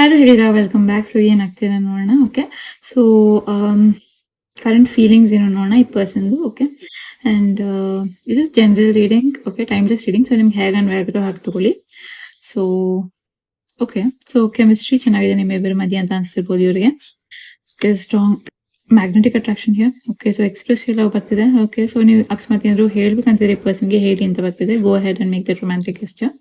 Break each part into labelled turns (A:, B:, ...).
A: Hello ಹೇಳಿರಾ, welcome back. So ಏನಾಗ್ತಿದೆ ನೋಡೋಣ. ಓಕೆ, ಸೊ ಕರೆಂಟ್ ಫೀಲಿಂಗ್ಸ್ ಏನೋ ನೋಡೋಣ ಈ ಪರ್ಸನ್ದು. ಓಕೆ, ಆ್ಯಂಡ್ ಇದು general reading. Okay, timeless reading. So ನಿಮ್ಗೆ ಹೇಗೆ ಅನ್ವಯಬೇಕೋ ಹಾಗೆ ತಗೊಳ್ಳಿ. ಸೊ ಓಕೆ, ಸೊ ಕೆಮಿಸ್ಟ್ರಿ ಚೆನ್ನಾಗಿದೆ ನಿಮ್ಮಿಬ್ಬರ ಮಧ್ಯೆ ಅಂತ ಅನಿಸ್ತಿರ್ಬೋದು ಇವರಿಗೆ. Strong magnetic attraction here. Okay, so express ಎಲ್ಲ ಬರ್ತಿದೆ. ಓಕೆ, ಸೊ ನೀವು ಅಕಸ್ಮಾತ್ ಏನಾದ್ರು ಹೇಳ್ಬೇಕಂತಿದ್ರೆ ಈ ಪರ್ಸನ್ಗೆ ಹೇಳಿ ಅಂತ ಬರ್ತಿದೆ. Go head and make that romantic gesture.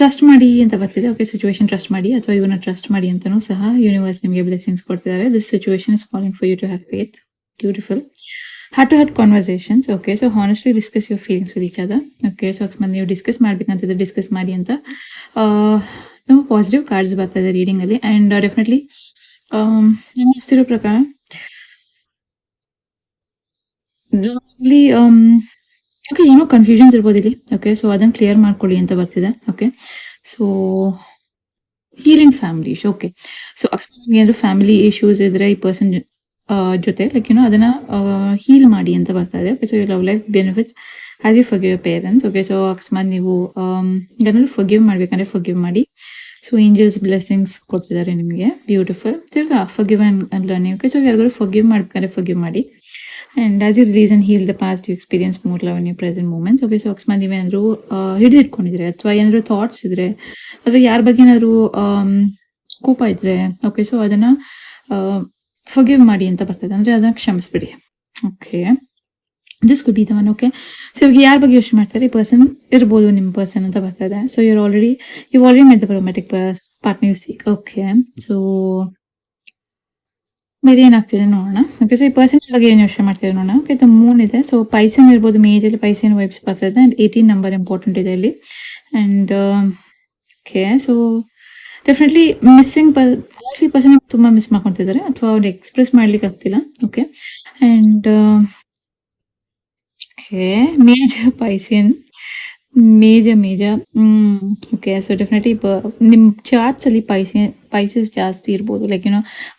A: Trust ಮಾಡಿ ಅಂತ ಬರ್ತಿದೆ. ಓಕೆ, ಸಿಚುವೇಶನ್ ಟ್ರಸ್ಟ್ ಮಾಡಿ ಅಥವಾ ಇವನ್ನ ಟ್ರಸ್ಟ್ ಮಾಡಿ ಅಂತಾನೂ ಸಹ ಯೂನಿವರ್ಸ್ ನಿಮಗೆ ಬ್ಲೆಸಿಂಗ್ಸ್ ಕೊಡ್ತಿದ್ದಾರೆ. This situation is calling for you to have faith. Beautiful. Heart to heart conversations. Okay, so honestly discuss your feelings with each other. Okay, so ಅಕಸ್ಮಾತ್ ನೀವು ಡಿಸ್ಕಸ್ ಮಾಡ್ಬೇಕಂತಿದ್ರೆ ಡಿಸ್ಕಸ್ ಮಾಡಿ ಅಂತ ತುಂಬ ಪಾಸಿಟಿವ್ ಕಾರ್ಡ್ಸ್ ಬರ್ತಾ ಇದೆ reading ಅಲ್ಲಿ. And definitely ನಂಗೆ ಅನಿಸ್ತಿರೋ ಪ್ರಕಾರ ಓಕೆ, ಏನೋ ಕನ್ಫ್ಯೂಷನ್ಸ್ ಇರ್ಬೋದು ಇಲ್ಲಿ. ಓಕೆ, ಸೊ ಅದನ್ನ ಕ್ಲಿಯರ್ ಮಾಡ್ಕೊಳ್ಳಿ ಅಂತ ಬರ್ತಿದೆ. Okay, so healing family issue. Okay, so ಅಕಸ್ಮಾತ್ ಏನಾದ್ರು ಫ್ಯಾಮಿಲಿ ಇಶ್ಯೂಸ್ ಇದ್ರೆ ಈ ಪರ್ಸನ್ ಜೊತೆ ಲೈಕ್ ಅದನ್ನ ಹೀಲ್ ಮಾಡಿ ಅಂತ ಬರ್ತಾ ಇದೆ. Okay, so love life benefits as you forgive your parents. Okay, so ಅಕಸ್ಮಾತ್ ನೀವು ಏನಾದ್ರು ಫರ್ಗಿವ್ ಮಾಡ್ಬೇಕಂದ್ರೆ ಫರ್ಗಿವ್ ಮಾಡಿ. ಸೊ ಏಂಜಲ್ಸ್ ಬ್ಲೆಸ್ಸಿಂಗ್ಸ್ ಕೊಡ್ತಿದ್ದಾರೆ ನಿಮಗೆ. ಬ್ಯೂಟಿಫುಲ್. ತಿರ್ಗಾ forgive and learning. Okay, so ಯಾರಿಗಾದ್ರು ಫರ್ಗಿವ್ ಮಾಡ್ಬೇಕಾದ್ರೆ ಫರ್ಗಿವ್ ಮಾಡಿ. And as you release and heal the past, you experience more love in your present moments. Okay, so ಅಕಸ್ಮಾತ್ ನೀವೇನಾದ್ರು ಹಿಡಿದಿಟ್ಕೊಂಡಿದ್ರೆ ಅಥವಾ ಏನಾದ್ರು ಥಾಟ್ಸ್ ಇದ್ರೆ ಅಥವಾ ಯಾರ ಬಗ್ಗೆ ಏನಾದ್ರು ಕೋಪ ಇದ್ರೆ, ಓಕೆ, ಸೊ ಅದನ್ನ ಫರ್ಗಿವ್ ಮಾಡಿ ಅಂತ ಬರ್ತದೆ. ಅಂದ್ರೆ ಅದನ್ನ ಕ್ಷಮಿಸ್ಬಿಡಿ. Okay, this could be the one. Okay, so ಇವಾಗ ಯಾರ ಬಗ್ಗೆ ಯೋಚನೆ ಮಾಡ್ತಾರೆ ಈ ಪರ್ಸನ್ ಇರ್ಬೋದು, ನಿಮ್ಮ ಪರ್ಸನ್ ಅಂತ ಬರ್ತದೆ. So you already met the romantic partner you seek. Okay, so ಬೇರೆ ಏನಾಗ್ತಿದೆ ನೋಡೋಣ. ಓಕೆ, ಸೊ ಈ ಪರ್ಸನ್ ಬಗ್ಗೆ ಏನು ಯೋಚನೆ ಮಾಡ್ತಿದೆ ನೋಡೋಣ. ಓಕೆ, ದ ಮೂನ್ ಇದೆ. ಸೊ ಪೈಸನ್ ಇರ್ಬೋದು, ಮೇಜಲ್ಲಿ ಪೈಸನ್ ವೈಬ್ಸ್ ಬರ್ತದೆ. ಅಂಡ್ 18 ನಂಬರ್ ಇಂಪಾರ್ಟೆಂಟ್ ಇದೆ ಇಲ್ಲಿ. And okay, so definitely missing mostly person ತುಂಬಾ ಮಿಸ್ ಮಾಡ್ಕೊತಿದ್ದಾರೆ ಅಥವಾ ಅವ್ರು ಎಕ್ಸ್ಪ್ರೆಸ್ ಮಾಡ್ಲಿಕ್ಕೆ ಆಗ್ತಿಲ್ಲ. Okay, and okay, major Poisson major. Okay, so definitely ನಿಮ್ಮ ಚಾರ್ಟ್ಸ್ ಅಲ್ಲಿ ಪೈಸಸ್ ಜಾಸ್ತಿ ಇರ್ಬೋದು. ಲೈಕ್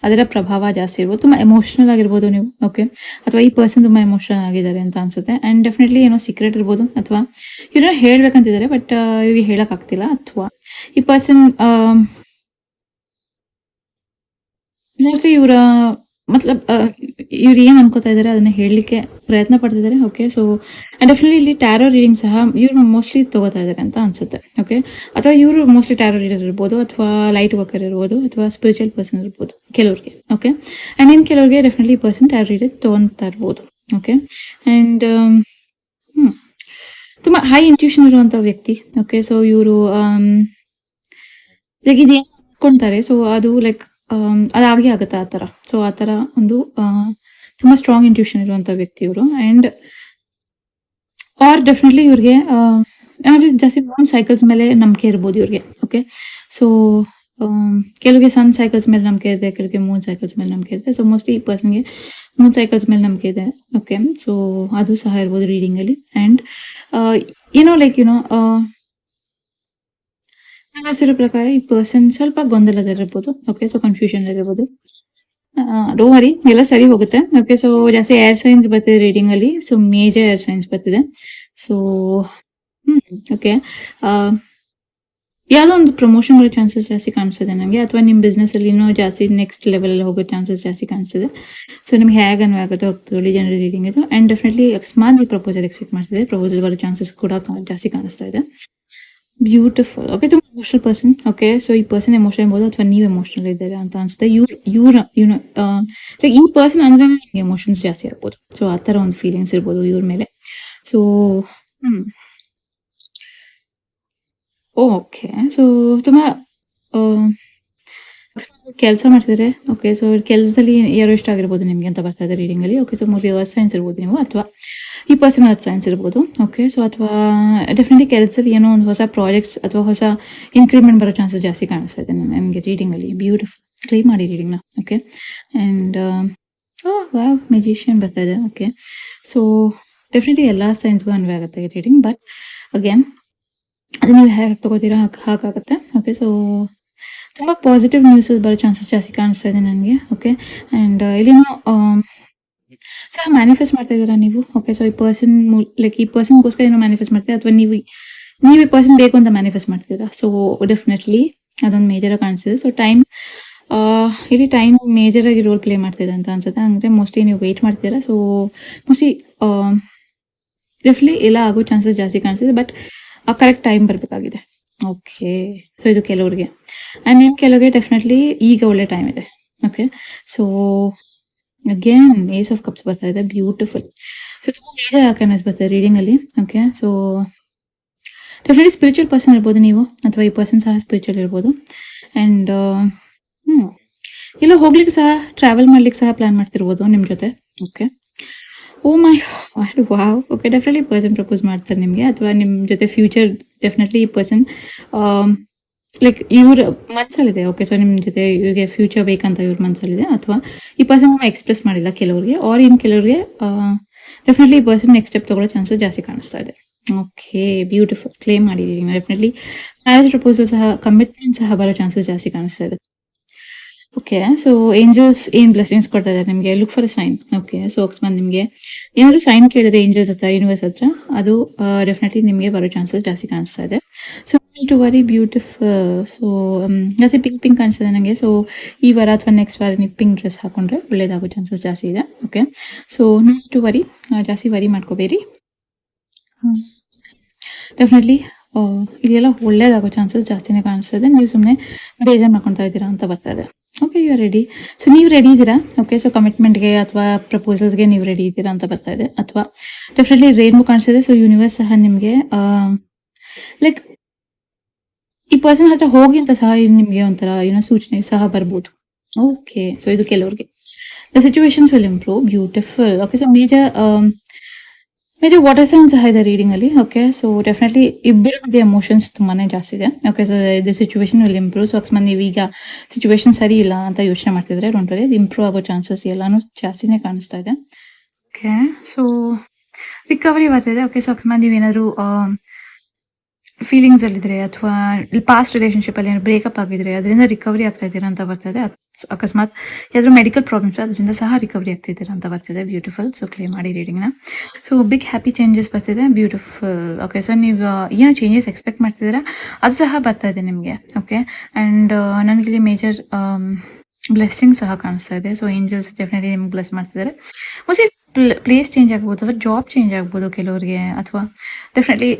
A: ಅದರ ಪ್ರಭಾವ ಜಾಸ್ತಿ ಇರ್ಬೋದು. ತುಂಬಾ ಎಮೋಷನಲ್ ಆಗಿರ್ಬೋದು ನೀವು. ಓಕೆ, ಅಥವಾ ಈ ಪರ್ಸನ್ ತುಂಬಾ ಎಮೋಷನಲ್ ಆಗಿದ್ದಾರೆ ಅಂತ ಅನ್ಸುತ್ತೆ. ಅಂಡ್ ಡೆಫಿನೆಟ್ಲಿ ಏನೋ ಸೀಕ್ರೆಟ್ ಇರ್ಬೋದು ಅಥವಾ ಏನೋ ಹೇಳ್ಬೇಕಂತಿದ್ದಾರೆ ಬಟ್ ಇವ್ರಿಗೆ ಹೇಳಕ್ ಆಗ್ತಿಲ್ಲ. ಅಥವಾ ಈ ಪರ್ಸನ್ ಮೋಸ್ಟ್ಲಿ ಇವರ ಮತ್ಲಬ್ ಇವ್ರು ಏನ್ ಅನ್ಕೋತಾ ಇದಾರೆ ಅದನ್ನ ಹೇಳಲಿಕ್ಕೆ ಪ್ರಯತ್ನ ಪಡ್ತಿದ್ದಾರೆ. ಓಕೆ, ಸೊ ಡೆಫಿನೆಟ್ಲಿ ಇಲ್ಲಿ ಟ್ಯಾರೋ ರೀಡಿಂಗ್ ಸಹ ಇವ್ರು ಮೋಸ್ಟ್ಲಿ ತಗೋತಾ ಇದಾರೆ ಅಂತ ಅನ್ಸುತ್ತೆ. ಓಕೆ, ಅಥವಾ ಇವರು ಮೋಸ್ಟ್ಲಿ ಟ್ಯಾರೋ ರೀಡರ್ ಇರ್ಬೋದು ಅಥವಾ ಲೈಟ್ ವರ್ಕರ್ ಇರ್ಬೋದು ಅಥವಾ ಸ್ಪಿರಿಚುವಲ್ ಪರ್ಸನ್ ಇರ್ಬೋದು ಕೆಲವ್ರಿಗೆ. ಓಕೆ, ಅಂಡ್ ಇನ್ ಕೆಲವ್ರಿಗೆ ಡೆಫಿನೆಟ್ಲಿ ಪರ್ಸನ್ ಟ್ಯಾರೋ ರೀಡರ್ ತಗೊಂತಾ ಇರ್ಬೋದು. ಓಕೆ, ಅಂಡ್ ತುಂಬಾ ಹೈ ಇಂಟ್ಯೂಷನ್ ಇರುವಂತ ವ್ಯಕ್ತಿ. ಓಕೆ, ಸೊ ಇವರು ಲೈಕ್ ಇದು ಅನ್ಕೊಂತಾರೆ ಸೊ ಅದು ಲೈಕ್ ಅದಾಗೆ ಆಗುತ್ತೆ ಆ ತರ. ಸೊ ಆ ತರ ಒಂದು ತುಂಬಾ ಸ್ಟ್ರಾಂಗ್ ಇಂಟ್ಯೂಷನ್ ಇರುವಂತ ವ್ಯಕ್ತಿ ಇವರು. ಅಂಡ್ ಆರ್ ಡೆಫಿನೆಟ್ಲಿ ಇವ್ರಿಗೆ ಜಾಸ್ತಿ ಮೂನ್ ಸೈಕಲ್ಸ್ ಮೇಲೆ ನಂಬಿಕೆ ಇರ್ಬೋದು ಇವ್ರಿಗೆ. ಓಕೆ, ಸೊ ಕೆಲವಿಗೆ ಸನ್ ಸೈಕಲ್ಸ್ ಮೇಲೆ ನಂಬಿಕೆ ಇದೆ, ಕೆಲವಿಗೆ ಮೂನ್ ಸೈಕಲ್ಸ್ ಮೇಲೆ ನಂಬಿಕೆ ಇದೆ. ಸೊ ಮೋಸ್ಟ್ಲಿ ಈ ಪರ್ಸನ್ಗೆ ಮೂನ್ ಸೈಕಲ್ಸ್ ಮೇಲೆ ನಂಬಿಕೆ ಇದೆ. ಓಕೆ, ಸೊ ಅದು ಸಹ ಇರ್ಬೋದು ರೀಡಿಂಗ್ ಅಲ್ಲಿ. ಅಂಡ್ ಲೈಕ್ ಹೆಸರು ಪ್ರಕಾರ ಈ ಪರ್ಸನ್ ಸ್ವಲ್ಪ ಗೊಂದಲದಲ್ಲಿರ್ಬೋದು. ಓಕೆ, ಸೊ ಕನ್ಫ್ಯೂಷನ್ ಇರ್ಬೋದು. ಡೋ ವರಿ, ಎಲ್ಲ ಸರಿ ಹೋಗುತ್ತೆ. ಓಕೆ, ಸೊ ಜಾಸ್ತಿ ಏರ್ ಸೈನ್ಸ್ ಬರ್ತಿದೆ ರೀಡಿಂಗ್ ಅಲ್ಲಿ. ಸೊ ಮೇಜರ್ ಏರ್ ಸೈನ್ಸ್ ಬರ್ತಿದೆ. ಸೊ ಓಕೆ, ಯಾವ್ದೋ ಒಂದು ಪ್ರಮೋಷನ್ ಬರೋ ಚಾನ್ಸಸ್ ಜಾಸ್ತಿ ಕಾಣಿಸ್ತಿದೆ ನನಗೆ. ಅಥವಾ ನಿಮ್ ಬಿಸ್ನೆಸ್ ಅಲ್ಲಿ ಇನ್ನೂ ಜಾಸ್ತಿ ನೆಕ್ಸ್ಟ್ ಲೆವೆಲ್ ಹೋಗೋ ಚಾನ್ಸಸ್ ಜಾಸ್ತಿ ಕಾಣಿಸ್ತಿದೆ. ಸೊ ನಿಮ್ಗೆ ಹೇಗೆ ಅನ್ವಾಗುತ್ತೆ ಹೋಗ್ತದೆ ಜನರಲ್ ರೀಡಿಂಗ್ ಇದು. ಅಂಡ್ ಡೆಫಿನೆಟ್ಲಿ ಅಕಸ್ಮಾತ್ ನೀವು ಪ್ರಪೋಸಲ್ ಎಕ್ಸ್ಪೆಕ್ಟ್ ಮಾಡ್ತಿದೆ, ಪ್ರಪೋಸಲ್ ಬರೋ ಚಾನ್ಸಸ್ ಕೂಡ ಜಾಸ್ತಿ ಕಾಣಿಸ್ತಾ ಇದೆ. ಬ್ಯೂಟಿಫುಲ್. ಓಕೆ, ತುಂಬ ಎಮೋಷನಲ್ ಪರ್ಸನ್. ಓಕೆ, ಸೊ ಈ ಪರ್ಸನ್ ಎಮೋಷನಲ್ ಇರ್ಬೋದು ಅಥವಾ ನೀವು ಎಮೋಷನಲ್ ಇದ್ದಾರೆ ಅಂತ ಅನ್ಸುತ್ತೆ. ಈ ಪರ್ಸನ್ ಅಂದ್ರೆ ಎಮೋಷನ್ಸ್ ಜಾಸ್ತಿ ಆಗ್ಬೋದು. ಸೊ ಆ ತರ ಒಂದು ಫೀಲಿಂಗ್ಸ್ ಇರ್ಬೋದು ಇವ್ರ ಮೇಲೆ. ಸೊ ಓಕೆ, ಸೊ ತುಂಬಾ ಕೆಲಸ ಮಾಡ್ತಿದ್ದಾರೆ. ಓಕೆ, ಸೊ ಕೆಲಸದಲ್ಲಿ ಯಾರು ಇಷ್ಟ ಆಗಿರ್ಬೋದು ನಿಮ್ಗೆ ಅಂತ ಬರ್ತಾ ಇದೆ ರೀಡಿಂಗ್ ಅಲ್ಲಿ. Okay, so mostly earth science ಇರ್ಬೋದು ನೀವು ಅಥವಾ ಈ ಪರ್ಸನ್ ಅರ್ತ್ ಸೈನ್ಸ್ ಇರ್ಬೋದು. ಓಕೆ, ಸೊ ಅಥವಾ ಡೆಫಿನೆಟ್ಲಿ ಕೆಲಸದಲ್ಲಿ ಏನೋ ಒಂದು ಹೊಸ ಪ್ರಾಜೆಕ್ಟ್ಸ್ ಅಥವಾ ಹೊಸ ಇನ್ಕ್ರಿಮೆಂಟ್ ಬರೋ ಚಾನ್ಸಸ್ ಜಾಸ್ತಿ ಕಾಣಿಸ್ತಾ ಇದೆ ನಮಗೆ ರೀಡಿಂಗ್ ಅಲ್ಲಿ. ಬ್ಯೂಟಿಫುಲ್. ಕ್ಲೀನ್ ಮಾಡಿ ರೀಡಿಂಗ್ ನ. ಓಕೆ, ಅಂಡ್ ವಾವ್, ಮ್ಯಾಜಿಷಿಯನ್ ಬರ್ತಾ ಇದೆ. ಓಕೆ, ಸೊ ಡೆಫಿನೆಟ್ಲಿ ಎಲ್ಲಾ ಸೈನ್ಸ್ಗೂ ಅನ್ವಯ ಆಗುತ್ತೆ ರೀಡಿಂಗ್. ಬಟ್ ಅಗೇನ್ ಅದು ನೀವು ಹೇಗೆ ತಗೋತೀರಾ ಹಾಗಾಗುತ್ತೆ. ಓಕೆ, ಸೊ ತುಂಬಾ ಪಾಸಿಟಿವ್ ನ್ಯೂಸ್ ಬರೋ ಚಾನ್ಸಸ್ ಜಾಸ್ತಿ ಕಾಣಿಸ್ತಾ ಇದೆ ನನಗೆ. ಓಕೆ, ಅಂಡ್ ಇಲ್ಲಿ ಸಹ ಮ್ಯಾನಿಫೆಸ್ಟ್ ಮಾಡ್ತಾ ಇದ್ದೀರಾ ನೀವು. ಓಕೆ, ಸೊ ಈ ಪರ್ಸನ್ ಲೈಕ್ ಈ ಪರ್ಸನ್ಗೋಸ್ಕರ ಏನೋ ಮ್ಯಾನಿಫೆಸ್ಟ್ ಮಾಡ್ತೀರಾ ಅಥವಾ ನೀವು ಈ ಪರ್ಸನ್ ಬೇಕು ಅಂತ ಮ್ಯಾನಿಫೆಸ್ಟ್ ಮಾಡ್ತಿದ್ದೀರಾ. ಸೊ ಡೆಫಿನೆಟ್ಲಿ ಅದೊಂದು ಮೇಜರ್ ಆಗಿ ಕಾಣಿಸ್ತಿದೆ. ಸೊ ಟೈಮ್ ಇಲ್ಲಿ ಟೈಮ್ ಮೇಜರ್ ಆಗಿ ರೋಲ್ ಪ್ಲೇ ಮಾಡ್ತಿದೆ ಅಂತ ಅನ್ಸುತ್ತೆ. ಅಂದ್ರೆ ಮೋಸ್ಟ್ಲಿ ನೀವು ವೆಯ್ಟ್ ಮಾಡ್ತೀರಾ. ಸೊ ಮೋಸ್ಟ್ಲಿ ಡೆಫ್ಲಿ ಎಲ್ಲ ಆಗೋ ಚಾನ್ಸಸ್ ಜಾಸ್ತಿ ಕಾಣಿಸ್ತಿದೆ. ಬಟ್ ಕರೆಕ್ಟ್ ಟೈಮ್ ಬರಬೇಕಾಗಿದೆ. ಓಕೆ, ಸೊ ಇದು ಕೆಲವ್ರಿಗೆ. ಆ್ಯಂಡ್ ನಿಮ್ಮ ಕೆಲವ್ರಿಗೆ ಡೆಫಿನೆಟ್ಲಿ ಈಗ ಒಳ್ಳೆ ಟೈಮ್ ಇದೆ. Okay, so again ace of cups ಬರ್ತಾ ಇದೆ. ಬ್ಯೂಟಿಫುಲ್. ಸೊ ತುಂಬ ಮೇಜರ್ ಆಕರ್ನೆಸ್ ಬರ್ತಾರೆ ರೀಡಿಂಗ್ ಅಲ್ಲಿ. Okay, so definitely spiritual person ಇರ್ಬೋದು ನೀವು, ಅಥವಾ ಈ ಪರ್ಸನ್ ಸಹ ಸ್ಪಿರಿಚುವಲ್ ಇರ್ಬೋದು. ಆ್ಯಂಡ್ ಎಲ್ಲೋ ಹೋಗ್ಲಿಕ್ಕೆ ಸಹ, ಟ್ರಾವೆಲ್ ಮಾಡ್ಲಿಕ್ಕೆ ಸಹ ಪ್ಲಾನ್ ಮಾಡ್ತಿರ್ಬೋದು ನಿಮ್ಮ ಜೊತೆ. Okay, oh my god, wow. Okay, definitely person propose ಮಾಡ್ತಾರೆ ನಿಮಗೆ, ಅಥವಾ ನಿಮ್ಮ ಜೊತೆ ಫ್ಯೂಚರ್ ಡೆಫಿನೆಟ್ಲಿ ಈ ಪರ್ಸನ್ ಲೈಕ್ ಇವ್ರ ಮನಸ್ಸಲ್ಲಿದೆ. ಓಕೆ, ಸೊ ನಿಮ್ಮ ಜೊತೆ ಇವ್ರಿಗೆ ಫ್ಯೂಚರ್ ಬೇಕಂತ ಇವ್ರ ಮನಸ್ಸಲ್ಲಿದೆ, ಅಥವಾ ಈ ಪರ್ಸನ್ ಎಕ್ಸ್ಪ್ರೆಸ್ ಮಾಡಿಲ್ಲ ಕೆಲವ್ರಿಗೆ, ಆರ್ ಇನ್ ಕೆಲವ್ರಿಗೆ ಡೆಫಿನೆಟ್ಲಿ ಈ ಪರ್ಸನ್ ನೆಕ್ಸ್ಟ್ ಸ್ಟೆಪ್ ತಗೊಳ್ಳೋ ಚಾನ್ಸಸ್ ಜಾಸ್ತಿ ಕಾಣಿಸ್ತಾ ಇದೆ. Okay, beautiful. ಕ್ಲೇಮ್ ಮಾಡಿದೀನಿ. ಡೆಫಿನೆಟ್ಲಿ ಮ್ಯಾರೇಜ್ ಪ್ರಪೋಸಲ್ ಸಹ, ಕಮಿಟ್ಮೆಂಟ್ ಸಹ ಬರೋ ಚಾನ್ಸಸ್ ಜಾಸ್ತಿ ಕಾಣಿಸ್ತಾ ಇದೆ. ಓಕೆ, ಸೊ ಏಂಜಲ್ಸ್ ಏನ್ ಬ್ಲೆಸ್ಸಿಂಗ್ಸ್ ಕೊಡ್ತಾ ಇದ್ದಾರೆ ನಿಮಗೆ? Look for a sign. Okay, so ಅಕಸ್ಮಾತ್ ನಿಮಗೆ ಏನಾದ್ರು ಸೈನ್ ಕೇಳಿದ್ರೆ ಏಂಜಲ್ಸ್ ಹತ್ರ, ಯೂನಿವರ್ಸ್ ಹತ್ರ, ಅದು ಡೆಫಿನೆಟ್ಲಿ ನಿಮಗೆ ಬರೋ ಚಾನ್ಸಸ್ ಜಾಸ್ತಿ ಕಾಣಿಸ್ತಾ ಇದೆ. So too very beautiful. So ಜಾಸ್ತಿ ಪಿಂಕ್ ಪಿಂಕ್ ಕಾಣಿಸ್ತಿದೆ ನನಗೆ. ಸೊ ಈ ವಾರ ಅಥವಾ ನೆಕ್ಸ್ಟ್ ವಾರ ನೀವು ಪಿಂಕ್ ಡ್ರೆಸ್ ಹಾಕೊಂಡ್ರೆ ಒಳ್ಳೇದಾಗೋ ಚಾನ್ಸಸ್ ಜಾಸ್ತಿ ಇದೆ. Okay, so not to worry, ಜಾಸ್ತಿ ವರಿ ಮಾಡ್ಕೋಬೇಡಿ. ಡೆಫಿನೆಟ್ಲಿ ಇದೆಲ್ಲ ಒಳ್ಳೇದಾಗೋ ಚಾನ್ಸಸ್ ಜಾಸ್ತಿನೇ ಕಾಣಿಸ್ತದೆ. ನೀವು ಸುಮ್ಮನೆ ಬೇಜಾರು ಮಾಡ್ಕೊತಾ ಇದ್ದೀರಾ ಅಂತ ಬರ್ತಾ ಇದೆ. Okay, you are ready. So ನೀವು ರೆಡಿ ಇದ್ದೀರಾ? ಓಕೆ, ಸೊ ಕಮಿಟ್ಮೆಂಟ್ಗೆ ಅಥವಾ ಪ್ರಪೋಸಲ್ಸ್ಗೆ ನೀವು ರೆಡಿ ಇದ್ದೀರಾ ಅಂತ ಬರ್ತಾ ಇದೆ. ಅಥವಾ ಡೆಫಿನೆಟ್ಲಿ ರೇನ್ಬೋ ಕಾಣಿಸ್ತಿದೆ. ಸೊ ಯೂನಿವರ್ಸ್ ಸಹ ನಿಮಗೆ ಲೈಕ್ ಈ ಪರ್ಸನ್ ಹತ್ರ ಹೋಗಿ ಅಂತ ಸಹ ನಿಮಗೆ ಒಂಥರ ಏನೋ ಸೂಚನೆ ಸಹ ಬರ್ಬೋದು. ಓಕೆ, ಸೊ ಇದು ಕೆಲವ್ರಿಗೆ. The situations will improve. Beautiful. Okay, so major water sign ಸಹ ಇದೆ ರೀಡಿಂಗ್ ಅಲ್ಲಿ. ಓಕೆ, ಸೊ ಡೆಫಿನೆಟ್ಲಿ ಇಬ್ಬರಿಗೆ ಎಮೋಷನ್ಸ್ ತುಂಬಾನೇ ಜಾಸ್ತಿ ಇದೆ. Okay, so the situation will improve. So ಅಕಸ್ಮಾತ್ ನೀವು ಈಗ ಸಿಚುವೇಶನ್ ಸರಿ ಇಲ್ಲ ಅಂತ ಯೋಚನೆ ಮಾಡ್ತಿದ್ರೆ, ಡೋಂಟ್ ವರಿ, ಅದು ಇಂಪ್ರೂವ್ ಆಗೋ ಚಾನ್ಸಸ್ ಎಲ್ಲಾನು ಜಾಸ್ತಿನೇ ಕಾಣಿಸ್ತಾ ಇದೆ. ಓಕೆ, ಸೊ ರಿಕವರಿ ಬರ್ತಿದೆ. ಓಕೆ, ಸೊ ಅಕಸ್ಮಾತ್ ನೀವೇನಾದ್ರು ಫೀಲಿಂಗ್ಸ್ ಅಲ್ಲಿದ್ರೆ, ಅಥವಾ ಪಾಸ್ಟ್ ರಿಲೇಶನ್ಶಿಪ್ ಅಲ್ಲಿ ಬ್ರೇಕಪ್ ಆಗಿದ್ರೆ ಅದರಿಂದ ರಿಕವರಿ ಆಗ್ತಾ ಇದ್ದೀರಾ ಅಂತ ಬರ್ತಿದೆ. ಅಕಸ್ಮಾತ್ ಯಾವ್ದಾದ್ರು ಮೆಡಿಕಲ್ ಪ್ರಾಬ್ಲಮ್ಸ್ ಅದರಿಂದ ಸಹ ರಿಕವರಿ ಆಗ್ತಿದ್ದೀರಾ ಅಂತ ಬರ್ತಿದೆ. ಬ್ಯೂಟಿಫುಲ್. ಸೊ ಕ್ಲೇಮ್ ಮಾಡಿ ರೀಡಿಂಗ್ನ. ಸೊ ಬಿಗ್ ಹ್ಯಾಪಿ ಚೇಂಜಸ್ ಬರ್ತಿದೆ. ಬ್ಯೂಟಿಫುಲ್. ಓಕೆ, ಸೊ ನೀವು ಏನೋ ಚೇಂಜಸ್ ಎಕ್ಸ್ಪೆಕ್ಟ್ ಮಾಡ್ತಿದ್ದೀರಾ ಅದು ಸಹ ಬರ್ತಾ ಇದೆ ನಿಮಗೆ. ಓಕೆ, ಆ್ಯಂಡ್ ನನಗಿಲ್ಲಿ ಮೇಜರ್ ಬ್ಲೆಸ್ಸಿಂಗ್ ಸಹ ಕಾಣಿಸ್ತಾ ಇದೆ. ಸೊ ಏಂಜಲ್ಸ್ ಡೆಫಿನೆಟ್ಲಿ ನಿಮ್ಗೆ ಬ್ಲೆಸ್ ಮಾಡ್ತಿದ್ದಾರೆ. ಮೋಸ್ಟ್ಲಿ ಪ್ಲೇಸ್ ಚೇಂಜ್ ಆಗ್ಬೋದು, ಅಥವಾ ಜಾಬ್ ಚೇಂಜ್ ಆಗ್ಬೋದು ಕೆಲವರಿಗೆ, ಅಥವಾ ಡೆಫಿನೆಟ್ಲಿ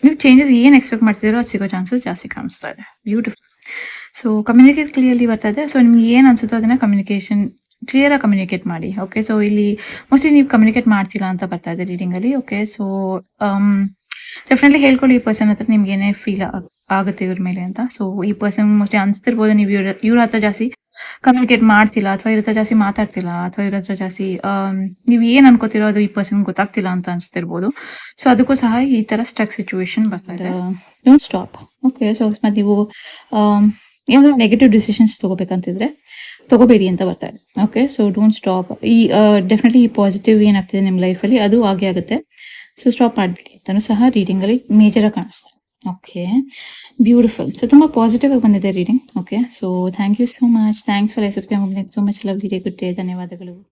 A: ನೀವು ಚೇಂಜಸ್ ಏನು ಎಕ್ಸ್ಪೆಕ್ಟ್ ಮಾಡ್ತಿದ್ದೀರೋ ಅದು ಸಿಗೋ ಚಾನ್ಸಸ್ ಜಾಸ್ತಿ ಕಾಣಿಸ್ತಾ ಇದೆ. ಬ್ಯೂಟಿಫುಲ್. ಸೊ ಕಮ್ಯುನಿಕೇಟ್ ಕ್ಲಿಯರ್ಲಿ ಬರ್ತಾ ಇದೆ. ಸೊ ನಿಮ್ಗೆ ಏನು ಅನ್ಸುತ್ತೋ ಅದನ್ನ ಕ್ಲಿಯರ್ ಆಗಿ ಕಮ್ಯುನಿಕೇಟ್ ಮಾಡಿ. ಓಕೆ, ಸೊ ಇಲ್ಲಿ ಮೋಸ್ಟ್ಲಿ ನೀವು ಕಮ್ಯುನಿಕೇಟ್ ಮಾಡ್ತಿಲ್ಲ ಅಂತ ಬರ್ತಾ ಇದೆ ರೀಡಿಂಗ್ ಅಲ್ಲಿ. ಓಕೆ, ಸೊ ಡೆಫಿನೆಟ್ಲಿ ಹೇಳ್ಕೊಳ್ಳಿ ಈ ಪರ್ಸನ್ ಹತ್ರ ನಿಮ್ಗೆ ಏನೇ ಫೀಲ್ ಆಗುತ್ತೆ ಇವ್ರ ಮೇಲೆ ಅಂತ. ಸೊ ಈ ಪರ್ಸನ್ ಮೋಸ್ಟ್ಲಿ ಅನ್ಸ್ತಿರ್ಬೋದು ನೀವು ಇವ್ರ ಹತ್ರ ಜಾಸ್ತಿ ಕಮ್ಯುನಿಕೇಟ್ ಮಾಡ್ತಿಲ್ಲ, ಅಥವಾ ಇವ್ರ ಹತ್ರ ಜಾಸ್ತಿ ಮಾತಾಡ್ತಿಲ್ಲ, ಅಥವಾ ಇವ್ರ ಹತ್ರ ಜಾಸ್ತಿ ನೀವು ಏನ್ ಅನ್ಕೋತಿರೋ ಅದು ಈ ಪರ್ಸನ್ ಗೊತ್ತಾಗ್ತಿಲ್ಲ ಅಂತ ಅನ್ಸ್ತಿರ್ಬೋದು. ಸೊ ಅದಕ್ಕೂ ಸಹ ಈ ತರ ಸ್ಟ್ರಕ್ ಸಿಚುವೇಶನ್ ಬರ್ತಾ ಇದೆ. Don't stop. ಓಕೆ, ಸೊ ಅಕಸ್ಮಾತ್ ನೀವು ಏನಾದ್ರು ನೆಗೆಟಿವ್ ಡಿಸಿಷನ್ಸ್ ತಗೋಬೇಕಂತಿದ್ರೆ ತಗೋಬೇಡಿ ಅಂತ ಬರ್ತಾ ಇದೆ. Okay, so don't stop. ಈ ಡೆಫಿನೆಟ್ಲಿ ಈ ಪಾಸಿಟಿವ್ ಏನಾಗ್ತಿದೆ ನಿಮ್ಮ ಲೈಫಲ್ಲಿ ಅದು ಆಗೇ ಆಗುತ್ತೆ. ಸೊ ಸ್ಟಾಪ್ ಮಾಡಬೇಡಿ ಅಂತಾನು ಸಹ ರೀಡಿಂಗ್ ಅಲ್ಲಿ ಮೇಜರ್ ಆಗಿ ಕಾಣಿಸ್ತಾರೆ. Okay, beautiful. ಸೊ ತುಂಬಾ ಪಾಸಿಟಿವ್ ಆಗಿ ಬಂದಿದೆ reading. Okay, so thank you so much. Thanks for accepting so much. Lovely day, good day. ಧನ್ಯವಾದಗಳು.